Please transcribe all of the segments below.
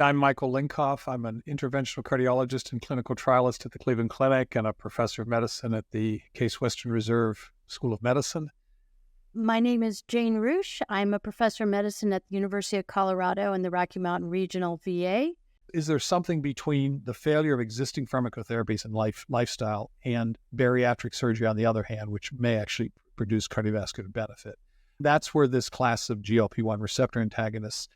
I'm Michael Lincoff. I'm an interventional cardiologist and clinical trialist at the Cleveland Clinic and a professor of medicine at the Case Western Reserve School of Medicine. My name is Jane Reusch. I'm a professor of medicine at the University of Colorado and the Rocky Mountain Regional VA. Is there something between the failure of existing pharmacotherapies and lifestyle and bariatric surgery, on the other hand, which may actually produce cardiovascular benefit? That's where this class of GLP-1 receptor antagonists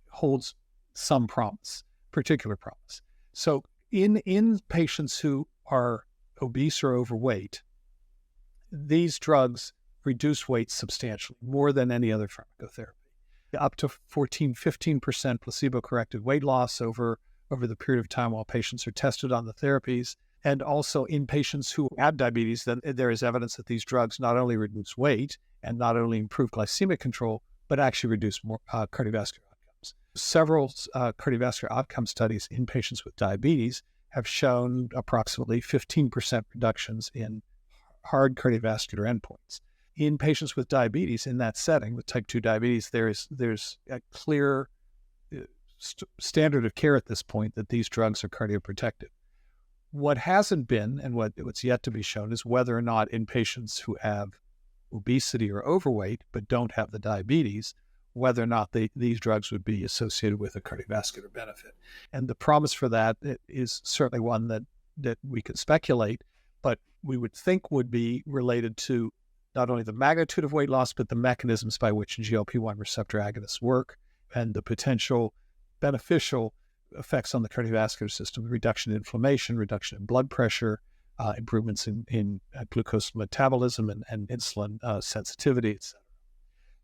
holds some promise, particular promise. So in patients who are obese or overweight, these drugs reduce weight substantially, more than any other pharmacotherapy. Up to 15% placebo-corrected weight loss over the period of time while patients are tested on the therapies. And also in patients who have diabetes, then there is evidence that these drugs not only reduce weight and not only improve glycemic control, but actually reduce more cardiovascular outcomes. Several cardiovascular outcome studies in patients with diabetes have shown approximately 15% reductions in hard cardiovascular endpoints. In patients with diabetes, in that setting, with type 2 diabetes, there's a clear standard of care at this point that these drugs are cardioprotective. What hasn't been, and what's yet to be shown, is whether or not in patients who have obesity or overweight but don't have the diabetes, whether or not these drugs would be associated with a cardiovascular benefit. And the promise for that is certainly one that we could speculate, but we would think would be related to not only the magnitude of weight loss, but the mechanisms by which GLP-1 receptor agonists work and the potential beneficial effects on the cardiovascular system, reduction in inflammation, reduction in blood pressure, improvements in glucose metabolism and insulin sensitivity, et cetera.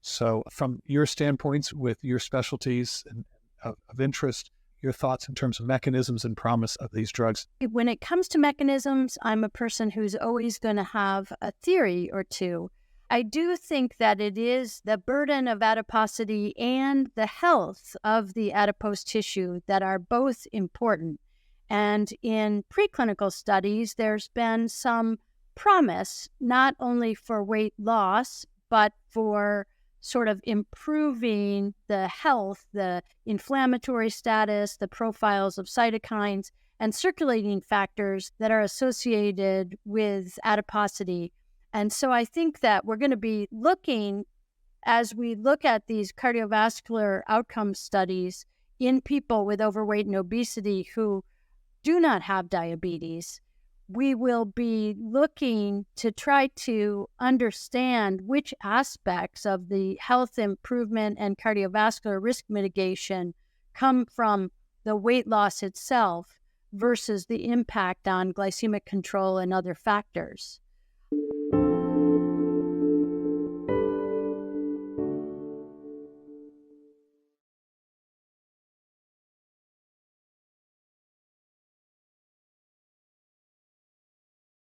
So from your standpoints with your specialties and of interest, your thoughts in terms of mechanisms and promise of these drugs? When it comes to mechanisms, I'm a person who's always going to have a theory or two. I do think that it is the burden of adiposity and the health of the adipose tissue that are both important. And in preclinical studies, there's been some promise, not only for weight loss, but for sort of improving the health, the inflammatory status, the profiles of cytokines and circulating factors that are associated with adiposity. And so I think that we're going to be looking, as we look at these cardiovascular outcome studies in people with overweight and obesity who do not have diabetes, we will be looking to try to understand which aspects of the health improvement and cardiovascular risk mitigation come from the weight loss itself versus the impact on glycemic control and other factors.